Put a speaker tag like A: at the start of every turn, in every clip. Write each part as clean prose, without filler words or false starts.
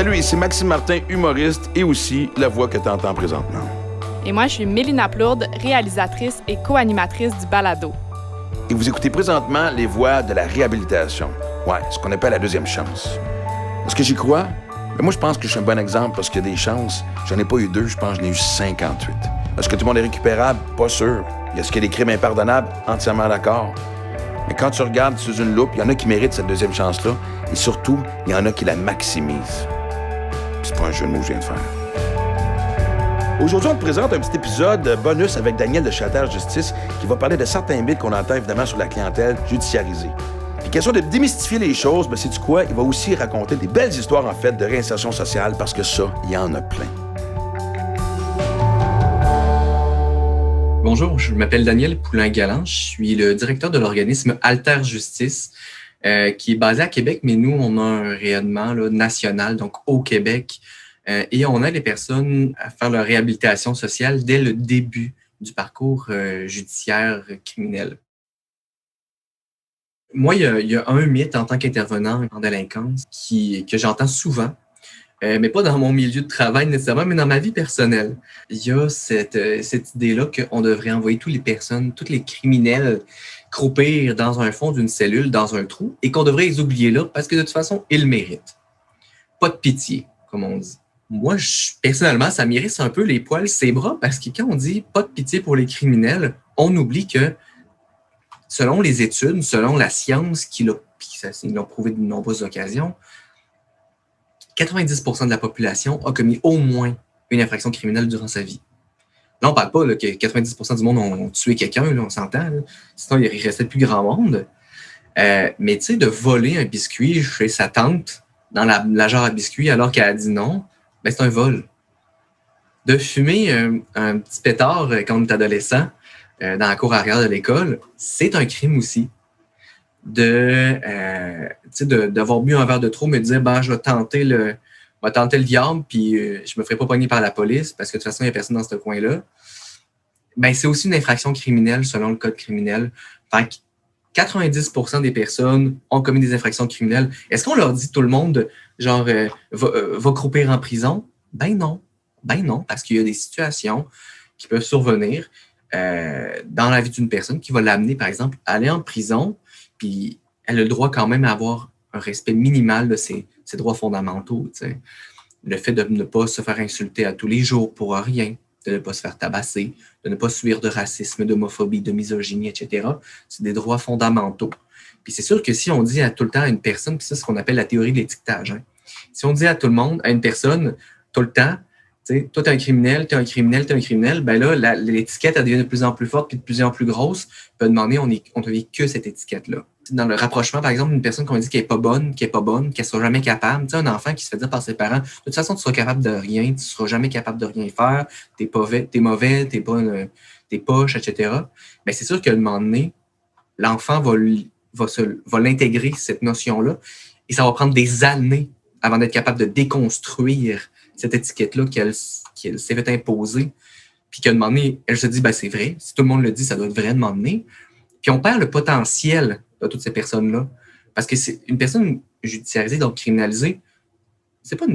A: Salut, ici Maxime Martin, humoriste et aussi la voix que tu entends présentement.
B: Et moi, je suis Mélina Plourde, réalisatrice et co-animatrice du balado.
A: Et vous écoutez présentement les voix de la réhabilitation. Ouais, ce qu'on appelle la deuxième chance. Est-ce que j'y crois? Mais moi, je pense que je suis un bon exemple parce qu'il y a des chances. J'en ai pas eu 2, je pense que j'en ai eu 58. Est-ce que tout le monde est récupérable? Pas sûr. Est-ce qu'il y a des crimes impardonnables? Entièrement d'accord. Mais quand tu regardes sous une loupe, il y en a qui méritent cette deuxième chance-là. Et surtout, il y en a qui la maximisent. C'est pas un jeu de mots que je viens de faire. Aujourd'hui, on te présente un petit épisode bonus avec Daniel de Chaltère Justice qui va parler de certains mythes qu'on entend évidemment sur la clientèle judiciarisée. Puis question de démystifier les choses, sais-tu quoi? Il va aussi raconter des belles histoires en fait de réinsertion sociale parce que ça, il y en a plein.
C: Bonjour, je m'appelle Daniel Poulain-Galland, je suis le directeur de l'organisme Alter Justice qui est basé à Québec, mais nous, on a un rayonnement national, donc au Québec, et on aide les personnes à faire leur réhabilitation sociale dès le début du parcours judiciaire criminel. Moi, il y a un mythe en tant qu'intervenant en délinquance que j'entends souvent, mais pas dans mon milieu de travail nécessairement, mais dans ma vie personnelle. Il y a cette idée-là qu'on devrait envoyer toutes les criminels croupir dans un fond d'une cellule, dans un trou, et qu'on devrait les oublier là parce que de toute façon, ils le méritent. Pas de pitié, comme on dit. Moi, personnellement, ça m'irrisse un peu les poils ses bras parce que quand on dit pas de pitié pour les criminels, on oublie que selon les études, selon la science ils l'ont prouvé de nombreuses occasions, 90% de la population a commis au moins une infraction criminelle durant sa vie. Là, on ne parle pas que 90% du monde ont tué quelqu'un, là, on s'entend. Là. Sinon, il restait plus grand monde. Mais tu sais, de voler un biscuit chez sa tante dans la jarre à biscuits alors qu'elle a dit non, ben, c'est un vol. De fumer un petit pétard quand on est adolescent dans la cour arrière de l'école, c'est un crime aussi. D'avoir bu un verre de trop, me dire je vais tenter le diable, puis je me ferai pas pogner par la police parce que de toute façon, il n'y a personne dans ce coin-là. Ben, c'est aussi une infraction criminelle selon le code criminel. Fait que 90% des personnes ont commis des infractions criminelles. Est-ce qu'on leur dit tout le monde, va croupir en prison? Ben non, parce qu'il y a des situations qui peuvent survenir dans la vie d'une personne qui va l'amener, par exemple, à aller en prison. Puis elle a le droit quand même à avoir un respect minimal de ses droits fondamentaux. T'sais. Le fait de ne pas se faire insulter à tous les jours pour rien, de ne pas se faire tabasser, de ne pas subir de racisme, d'homophobie, de misogynie, etc. C'est des droits fondamentaux. Puis c'est sûr que si on dit à tout le temps à une personne, puis ça c'est ce qu'on appelle la théorie de l'étiquetage. Hein. Si on dit à tout le monde, à une personne, tout le temps, toi, t'es un criminel, ben là, l'étiquette, elle devient de plus en plus forte puis de plus en plus grosse. Puis à un moment donné, on ne vit que cette étiquette-là. Dans le rapprochement, par exemple, d'une personne qu'on dit qu'elle n'est pas bonne, qu'elle ne sera jamais capable. Tu sais, un enfant qui se fait dire par ses parents, de toute façon, tu seras capable de rien, tu ne seras jamais capable de rien faire, t'es mauvais, t'es poche, etc. Ben, c'est sûr qu'à un moment donné, l'enfant va l'intégrer, cette notion-là, et ça va prendre des années avant d'être capable de déconstruire cette étiquette-là qu'elle s'est fait imposer, puis qu'à un moment donné, elle se dit, c'est vrai, si tout le monde le dit, ça doit être vrai à un moment donné. Puis on perd le potentiel de toutes ces personnes-là. Parce que c'est une personne judiciarisée, donc criminalisée, c'est pas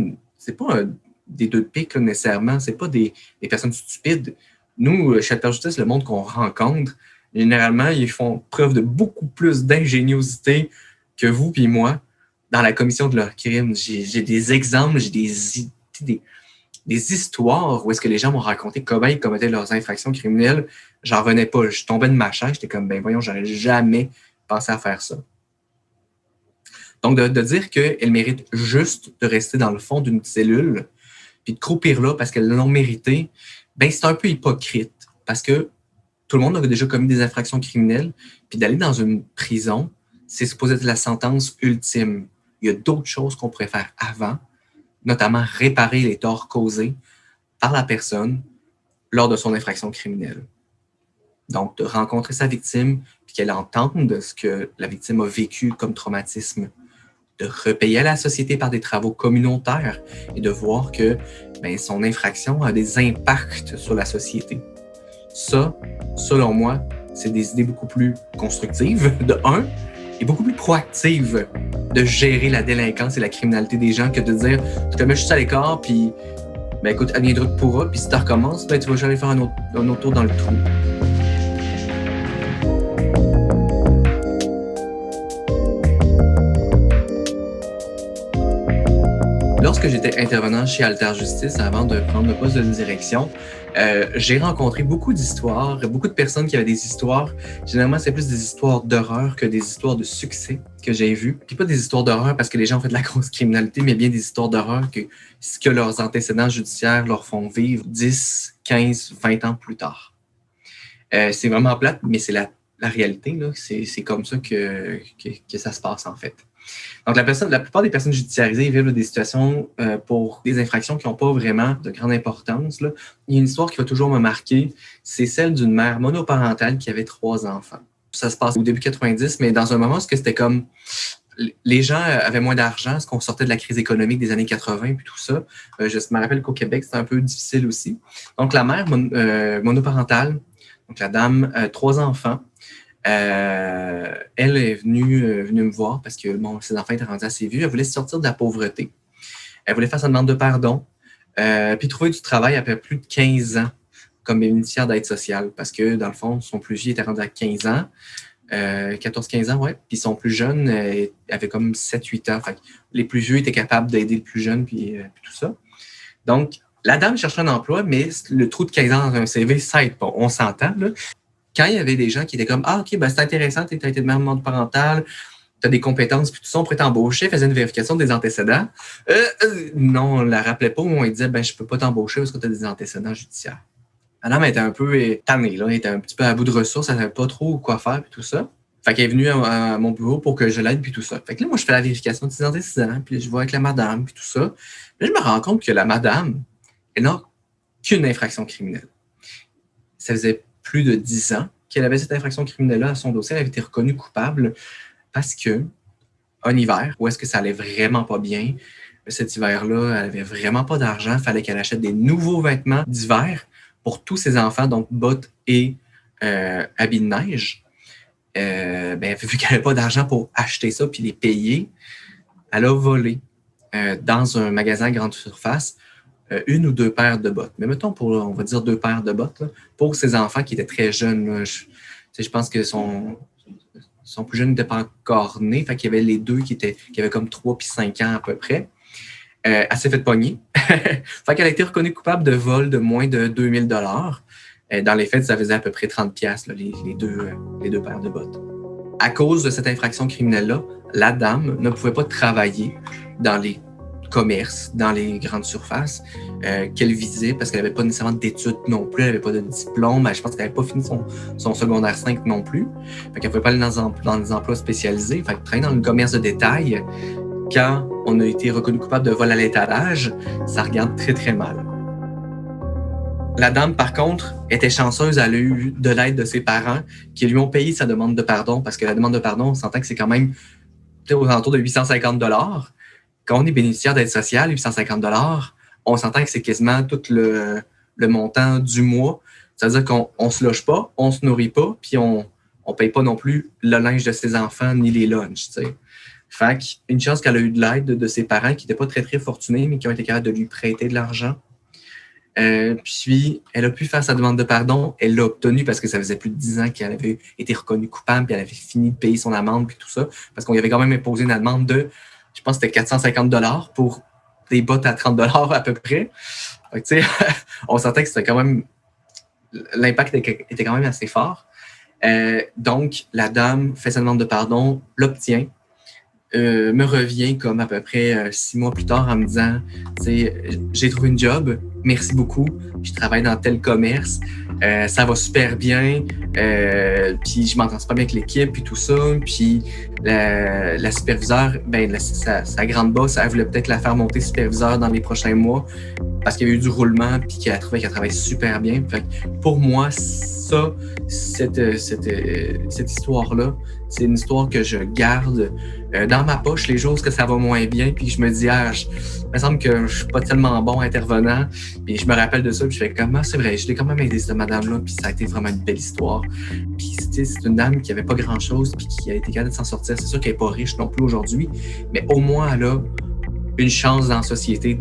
C: des deux de pique, là, nécessairement, c'est pas des personnes stupides. Nous, chez Alter Justice, le monde qu'on rencontre, généralement, ils font preuve de beaucoup plus d'ingéniosité que vous puis moi dans la commission de leurs crimes. J'ai des exemples, j'ai des histoires où est-ce que les gens m'ont raconté comment ils commettaient leurs infractions criminelles. J'en revenais pas. Je tombais de ma chaise. J'étais comme, voyons, j'aurais jamais pensé à faire ça. Donc, de dire qu'elles méritent juste de rester dans le fond d'une cellule puis de croupir là parce qu'elles l'ont mérité, c'est un peu hypocrite parce que tout le monde a déjà commis des infractions criminelles puis d'aller dans une prison, c'est supposé être la sentence ultime. Il y a d'autres choses qu'on pourrait faire avant, notamment réparer les torts causés par la personne lors de son infraction criminelle. Donc, de rencontrer sa victime, puis qu'elle entende ce que la victime a vécu comme traumatisme, de repayer à la société par des travaux communautaires et de voir que son infraction a des impacts sur la société. Ça, selon moi, c'est des idées beaucoup plus constructives, de un, est beaucoup plus proactive de gérer la délinquance et la criminalité des gens que de dire tu te mets juste à l'écart, puis ben écoute, adviendra que pourra, puis si tu recommences, ben tu vas jamais faire un autre tour dans le trou. Lorsque j'étais intervenant chez Alter Justice avant de prendre le poste de direction, j'ai rencontré beaucoup d'histoires, beaucoup de personnes qui avaient des histoires. Généralement, c'est plus des histoires d'horreur que des histoires de succès que j'ai vues. Puis pas des histoires d'horreur parce que les gens ont fait de la grosse criminalité, mais bien des histoires d'horreur que ce que leurs antécédents judiciaires leur font vivre 10, 15, 20 ans plus tard. C'est vraiment plate, mais c'est la réalité, là. C'est comme ça que ça se passe, en fait. Donc, la plupart des personnes judiciarisées vivent des situations pour des infractions qui n'ont pas vraiment de grande importance, là. Il y a une histoire qui va toujours me marquer, c'est celle d'une mère monoparentale qui avait 3 enfants. Ça se passe au début 90, mais dans un moment où c'était comme les gens avaient moins d'argent, parce qu'on sortait de la crise économique des années 80 puis tout ça. Je me rappelle qu'au Québec, c'était un peu difficile aussi. Donc, la mère monoparentale, donc la dame, 3 enfants, elle est venue me voir parce que bon, ses enfants étaient rendus assez vieux. Elle voulait sortir de la pauvreté. Elle voulait faire sa demande de pardon, puis trouver du travail après plus de 15 ans comme bénéficiaire d'aide sociale parce que, dans le fond, son plus vieux était rendu à 15 ans, 14-15 ans, ouais. Puis son plus jeune avait comme 7-8 ans. Fait que les plus vieux étaient capables d'aider le plus jeune, puis tout ça. Donc, la dame cherchait un emploi, mais le trou de 15 ans dans un CV, ça aide pas. On s'entend, là. Quand il y avait des gens qui étaient comme « Ah, OK, ben c'est intéressant, tu as été de mère monoparentale, tu as des compétences, puis tout ça, on pourrait t'embaucher, faisait une vérification des antécédents. » Non, on ne la rappelait pas, on lui disait « Ben, je peux pas t'embaucher parce que tu as des antécédents judiciaires. » Madame était un peu tannée, là, elle était un petit peu à bout de ressources, elle ne savait pas trop quoi faire, puis tout ça. Fait qu'elle est venue à mon bureau pour que je l'aide, puis tout ça. Fait que là, moi, je fais la vérification de ses antécédents, puis je vois avec la madame, puis tout ça. Puis là, je me rends compte que la madame, elle n'a qu'une infraction criminelle. Ça faisait plus de 10 ans qu'elle avait cette infraction criminelle-là à son dossier. Elle avait été reconnue coupable parce que un hiver, où est-ce que ça allait vraiment pas bien, cet hiver-là, elle avait vraiment pas d'argent. Il fallait qu'elle achète des nouveaux vêtements d'hiver pour tous ses enfants, donc bottes et habits de neige. Vu qu'elle n'avait pas d'argent pour acheter ça puis les payer, elle a volé dans un magasin à grande surface 1 ou 2 paires de bottes. Mais mettons, on va dire 2 paires de bottes là, pour ses enfants qui étaient très jeunes. Là. Je pense que son plus jeune n'était pas encore né. Fait qu'il y avait les deux qui avaient comme 3 puis 5 ans à peu près. Elle s'est fait pogner. Fait qu'elle a été reconnue coupable de vol de moins de 2000 $. Dans les faits, ça faisait à peu près 30 $, là, les deux paires de bottes. À cause de cette infraction criminelle-là, la dame ne pouvait pas travailler dans les commerces, dans les grandes surfaces qu'elle visait parce qu'elle n'avait pas nécessairement d'études non plus, elle n'avait pas de diplôme, je pense qu'elle n'avait pas fini son secondaire 5 non plus. Fait qu'elle ne pouvait pas aller dans des emplois spécialisés. Fait que travailler dans le commerce de détail, quand on a été reconnu coupable de vol à l'étalage, ça regarde très, très mal. La dame, par contre, était chanceuse, elle a eu de l'aide de ses parents qui lui ont payé sa demande de pardon parce que la demande de pardon, on s'entend que c'est quand même aux alentours de 850 $. Quand on est bénéficiaire d'aide sociale, 850 $, on s'entend que c'est quasiment tout le montant du mois. C'est-à-dire qu'on ne se loge pas, on ne se nourrit pas, puis on ne paye pas non plus le linge de ses enfants ni les lunchs. T'sais. Fait qu'une chance qu'elle a eu de l'aide de ses parents qui n'étaient pas très, très fortunés, mais qui ont été capables de lui prêter de l'argent. Puis, elle a pu faire sa demande de pardon. Elle l'a obtenue parce que ça faisait plus de 10 ans qu'elle avait été reconnue coupable, puis elle avait fini de payer son amende, puis tout ça, parce qu'on lui avait quand même imposé une amende de, je pense que c'était 450 $ pour des bottes à 30 $ à peu près. Donc, tu sais, on sentait que c'était quand même... L'impact était quand même assez fort. Donc, la dame fait sa demande de pardon, l'obtient, me revient comme à peu près 6 mois plus tard en me disant, tu sais, j'ai trouvé une job, merci beaucoup, je travaille dans tel commerce, ça va super bien, puis je m'entends super bien avec l'équipe, puis tout ça, puis la superviseure, sa grande boss, elle voulait peut-être la faire monter superviseur dans les prochains mois parce qu'il y a eu du roulement, puis qu'elle a trouvé qu'elle travaille super bien. Fait que pour moi, ça, cette histoire-là, c'est une histoire que je garde dans ma poche les jours où ça va moins bien, puis je me dis, il me semble que je suis pas tellement bon intervenant, puis je me rappelle de ça, puis je fais comme, c'est vrai, je l'ai quand même aidé cette madame-là, puis ça a été vraiment une belle histoire. Puis c'est une dame qui avait pas grand-chose, puis qui a été capable de s'en sortir. C'est sûr qu'elle est pas riche non plus aujourd'hui, mais au moins elle a une chance dans la société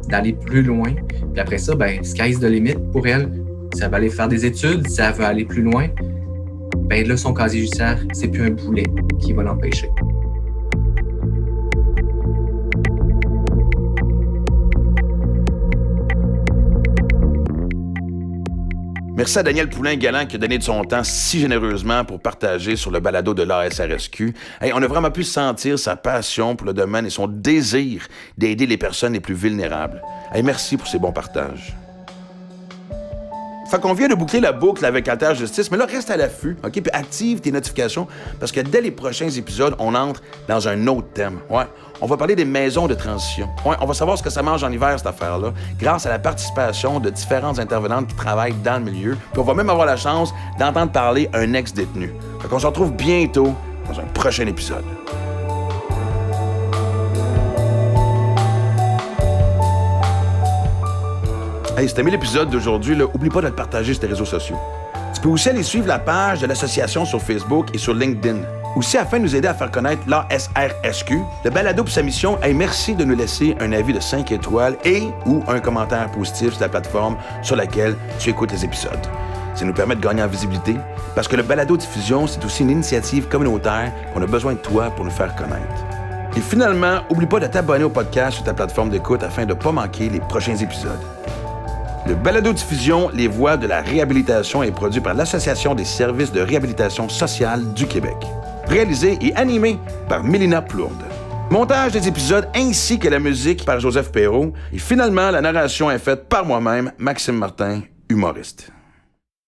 C: d'aller plus loin. Puis après ça, sky's the limit pour elle. Si elle va aller faire des études, si elle veut aller plus loin, là, son casier judiciaire, c'est plus un boulet qui va l'empêcher.
A: Merci à Daniel Poulain-Galland qui a donné de son temps si généreusement pour partager sur le balado de l'ASRSQ. On a vraiment pu sentir sa passion pour le domaine et son désir d'aider les personnes les plus vulnérables. Merci pour ces bons partages. Fait qu'on vient de boucler la boucle avec Alter Justice, mais là, reste à l'affût, OK? Puis active tes notifications, parce que dès les prochains épisodes, on entre dans un autre thème. On va parler des maisons de transition. On va savoir ce que ça mange en hiver, cette affaire-là, grâce à la participation de différentes intervenantes qui travaillent dans le milieu. Puis on va même avoir la chance d'entendre parler un ex-détenu. Fait qu'on se retrouve bientôt dans un prochain épisode. Si t'as aimé l'épisode d'aujourd'hui, oublie pas de le partager sur tes réseaux sociaux. Tu peux aussi aller suivre la page de l'association sur Facebook et sur LinkedIn. Aussi, afin de nous aider à faire connaître l'ASRSQ, le balado pour sa mission, merci de nous laisser un avis de 5 étoiles et ou un commentaire positif sur la plateforme sur laquelle tu écoutes les épisodes. Ça nous permet de gagner en visibilité, parce que le balado-diffusion, c'est aussi une initiative communautaire qu'on a besoin de toi pour nous faire connaître. Et finalement, oublie pas de t'abonner au podcast sur ta plateforme d'écoute afin de ne pas manquer les prochains épisodes. Le balado-diffusion Les Voix de la réhabilitation est produit par l'Association des services de réhabilitation sociale du Québec. Réalisé et animé par Mélina Plourde. Montage des épisodes ainsi que la musique par Joseph Perrault. Et finalement, la narration est faite par moi-même, Maxime Martin, humoriste.